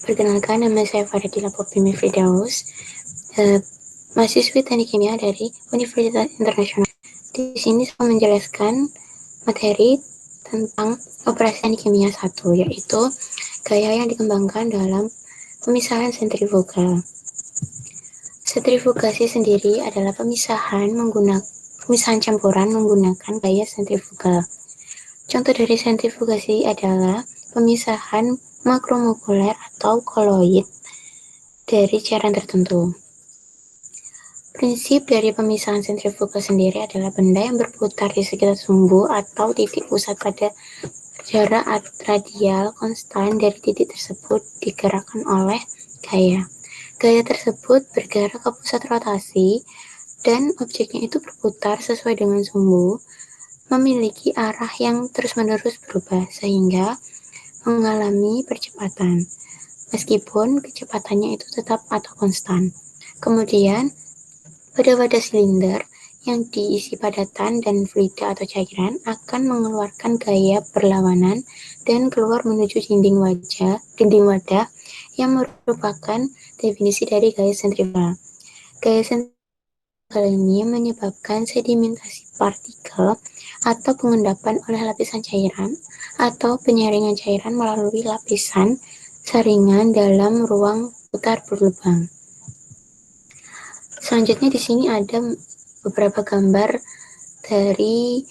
Perkenalkan, nama saya Faridila Popimi Firdaus, mahasiswi Teknik Kimia dari Universitas Internasional. Di sini saya menjelaskan materi tentang operasi teknik kimia 1, yaitu gaya yang dikembangkan dalam pemisahan sentrifugal. Sentrifugasi sendiri adalah pemisahan campuran menggunakan gaya sentrifugal. Contoh dari sentrifugasi adalah pemisahan makromolecular atau koloid dari cairan tertentu. Prinsip dari pemisahan sentrifugal sendiri adalah benda yang berputar di sekitar sumbu atau titik pusat pada jarak radial konstan dari titik tersebut digerakkan oleh gaya. Gaya tersebut bergerak ke pusat rotasi dan objeknya itu berputar sesuai dengan sumbu, memiliki arah yang terus-menerus berubah sehingga mengalami percepatan, meskipun kecepatannya itu tetap atau konstan. Kemudian, pada wadah silinder yang diisi padatan dan fluida atau cairan akan mengeluarkan gaya berlawanan dan keluar menuju dinding wadah yang merupakan definisi dari gaya sentrifugal. Gaya sentrifugal ini menyebabkan sedimentasi partikel atau pengendapan oleh lapisan cairan atau penyaringan cairan melalui lapisan saringan dalam ruang putar berlubang. Selanjutnya di sini ada beberapa gambar dari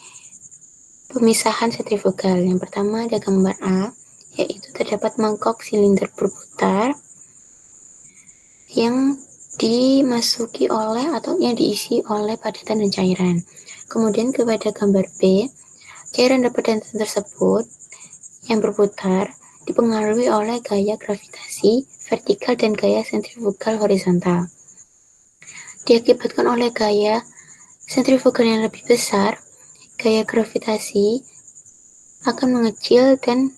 pemisahan sentrifugal. Yang pertama ada gambar A, yaitu terdapat mangkok silinder berputar yang dimasuki oleh atau yang diisi oleh padatan dan cairan. Kemudian kepada gambar B, cairan dan padatan tersebut yang berputar dipengaruhi oleh gaya gravitasi vertikal dan gaya sentrifugal horizontal. Diakibatkan oleh gaya sentrifugal yang lebih besar, gaya gravitasi akan mengecil dan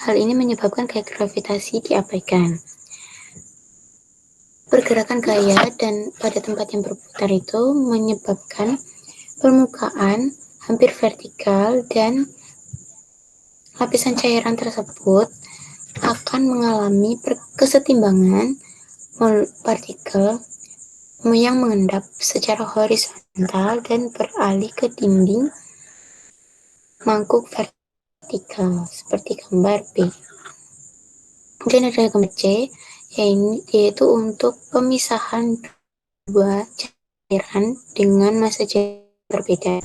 hal ini menyebabkan gaya gravitasi diabaikan. Pergerakan gaya dan pada tempat yang berputar itu menyebabkan permukaan hampir vertikal dan lapisan cairan tersebut akan mengalami kesetimbangan partikel yang mengendap secara horizontal dan beralih ke dinding mangkuk vertikal seperti gambar B. Kemudian ada gambar C, yaitu untuk pemisahan dua cairan dengan massa cairan berbeda.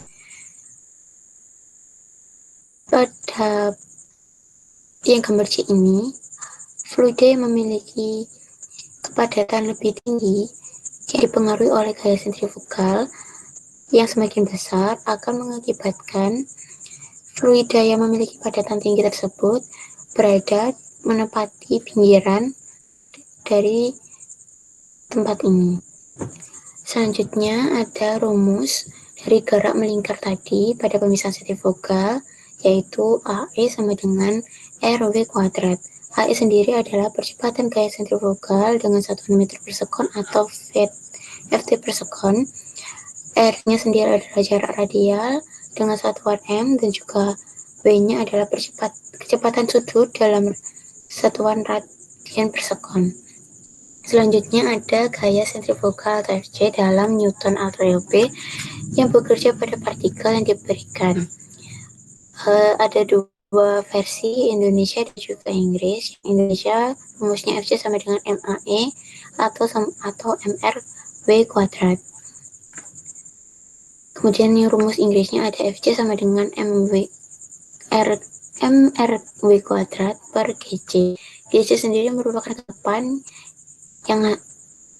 Pada yang gambar C ini, fluida yang memiliki kepadatan lebih tinggi yang dipengaruhi oleh gaya sentrifugal yang semakin besar akan mengakibatkan fluida yang memiliki padatan tinggi tersebut berada menepati pinggiran dari tempat ini. Selanjutnya ada rumus dari gerak melingkar tadi pada pemisahan sentrifugal, yaitu AE sama dengan RW kuadrat. AE sendiri adalah percepatan gaya sentrifugal dengan satuan meter per sekon atau Ft per sekon. R-nya sendiri adalah jarak radial dengan satuan M, dan juga W-nya adalah kecepatan sudut dalam satuan radian per sekon. Selanjutnya ada gaya sentrifugal atau Fc dalam Newton atau Lb yang bekerja pada partikel yang diberikan. Ada dua versi, Indonesia dan juga Inggris. Indonesia rumusnya Fc sama dengan MAE atau MRW kuadrat. Kemudian yang rumus Inggrisnya ada Fc sama dengan MRW kuadrat per Gc. Gc sendiri merupakan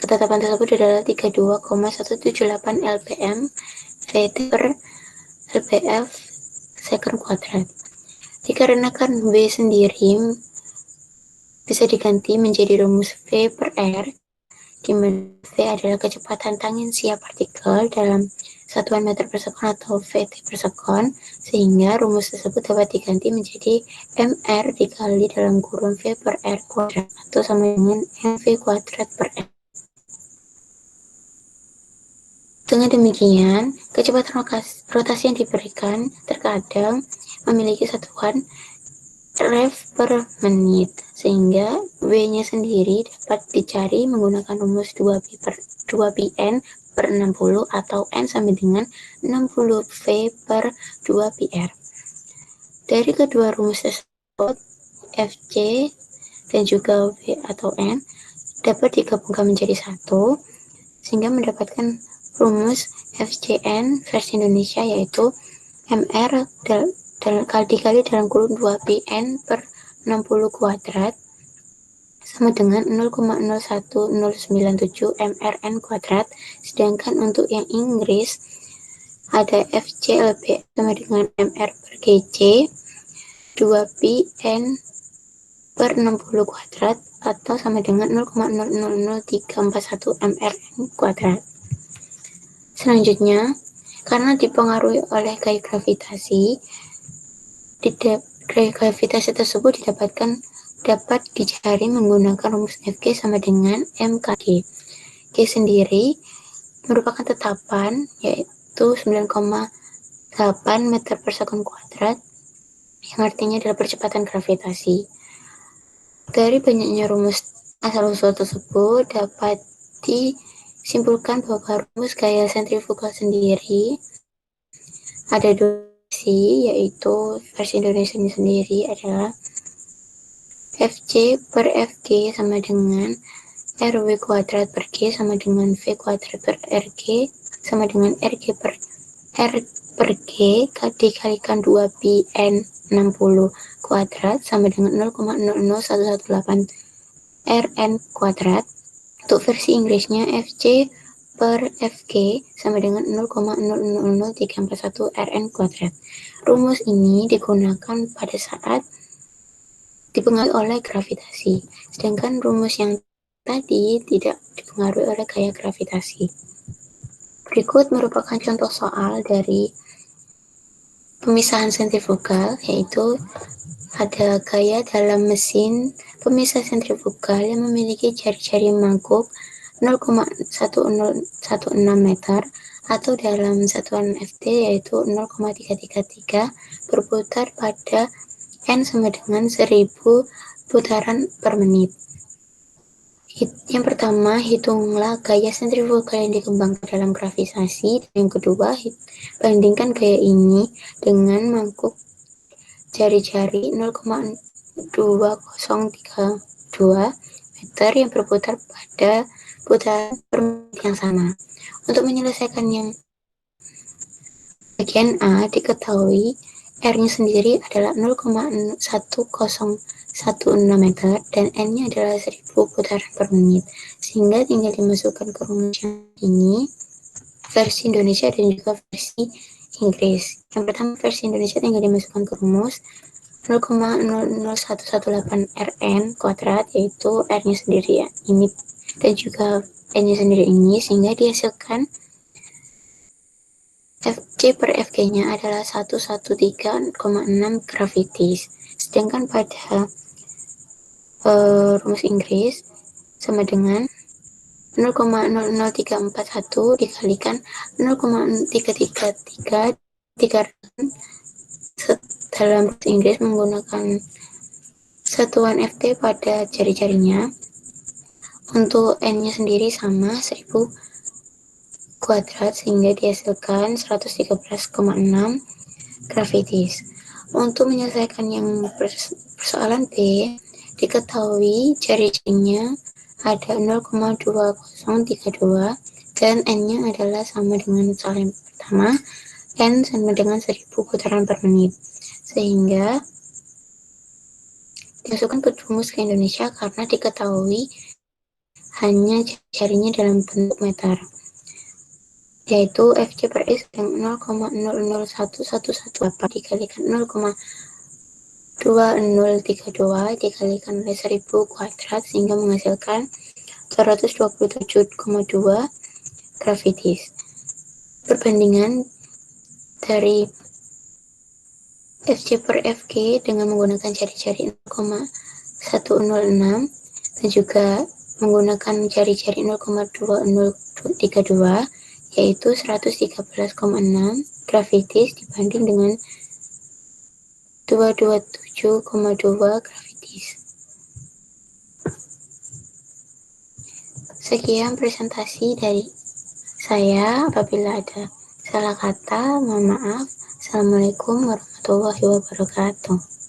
ketetapan tersebut adalah 32,178 lpm Vt per lpf second kuadrat. Dikarenakan W sendiri bisa diganti menjadi rumus V per R, di mana V adalah kecepatan tangensial partikel dalam satuan meter per sekon atau Vt per sekon, sehingga rumus tersebut dapat diganti menjadi mr dikali dalam kurung V per R kuadrat atau sama dengan mv kuadrat per R. Dengan demikian, kecepatan rotasi yang diberikan terkadang memiliki satuan rev per menit, sehingga W-nya sendiri dapat dicari menggunakan rumus 2πn per 60 atau N sama dengan 60 V per 2πr. Dari kedua rumus tersebut, Fc dan juga W atau N dapat digabungkan menjadi satu, sehingga mendapatkan rumus FCN versi Indonesia, yaitu MR dikali dalam kurung 2πn per 60 kuadrat sama dengan 0,01097 mrn kuadrat. Sedangkan untuk yang Inggris ada FCLB sama dengan MR per GC 2πn per 60 kuadrat atau sama dengan 0,000341 mrn kuadrat. Selanjutnya, karena dipengaruhi oleh gaya gravitasi, gaya gravitasi tersebut dapat dicari menggunakan rumus Fg sama dengan mkg. G sendiri merupakan tetapan, yaitu 9,8 meter per sekund kuadrat, yang artinya adalah percepatan gravitasi. Dari banyaknya rumus asal-usul tersebut dapat disimpulkan bahwa rumus gaya sentrifugal sendiri ada dua versi, yaitu versi Indonesia sendiri adalah Fc per Fg sama dengan Rw kuadrat per G sama dengan V kuadrat per Rg sama dengan Rg per R per G dikalikan 2πn 60 kuadrat sama dengan 0,00118 Rn kuadrat. Untuk versi Inggrisnya, Fc per Fg sama dengan 0,000341 Rn kuadrat. Rumus ini digunakan pada saat dipengaruhi oleh gravitasi, sedangkan rumus yang tadi tidak dipengaruhi oleh gaya gravitasi. Berikut merupakan contoh soal dari pemisahan sentrifugal, yaitu ada gaya dalam mesin pemisah sentrifugal yang memiliki jari-jari mangkuk 0,1016 meter atau dalam satuan Ft yaitu 0,333 berputar pada N sama dengan 1000 putaran per menit. Yang pertama, hitunglah gaya sentrifugal yang dikembangkan dalam gravitasi. Yang kedua, bandingkan gaya ini dengan mangkuk jari-jari 0,2032 meter yang berputar pada putaran per menit yang sama. Untuk menyelesaikan yang bagian A, diketahui R-nya sendiri adalah 0,1016 meter dan N-nya adalah 1000 putaran per menit, sehingga tinggal dimasukkan ke rumus yang ini, versi Indonesia dan juga versi Inggris. Yang pertama, versi Indonesia tinggal dimasukkan ke rumus 0,00118 Rn kuadrat, yaitu R-nya sendiri ya, ini dan juga N-nya sendiri ini, sehingga dihasilkan Fc per Fg-nya adalah 113,6 gravities. Sedangkan pada rumus Inggris sama dengan 0,00341 dikalikan 0,333 dikarenakan dalam rumus Inggris menggunakan satuan Ft pada jari-jarinya. Untuk N-nya sendiri sama 1000 kuadrat, sehingga dihasilkan 113,6 gravities. Untuk menyelesaikan yang persoalan B, diketahui jari-jarinya ada 0,2032 dan N-nya adalah sama dengan soal yang pertama, N sama dengan 1000 putaran per menit, sehingga dimasukkan ke rumus ke Indonesia karena diketahui hanya jarinya dalam bentuk meter, yaitu Fc per X yang 0,001118 dikalikan 0,2032 dikalikan oleh 1000 kuadrat, sehingga menghasilkan 227,2 gravities. Perbandingan dari Fc per Fg dengan menggunakan jari-jari 0,106 dan juga menggunakan jari-jari 0,2032 yaitu 113,6 gravities dibanding dengan 227,2 7,2 gravities. Sekian presentasi dari saya. Apabila ada salah kata, mohon maaf. Assalamualaikum warahmatullahi wabarakatuh.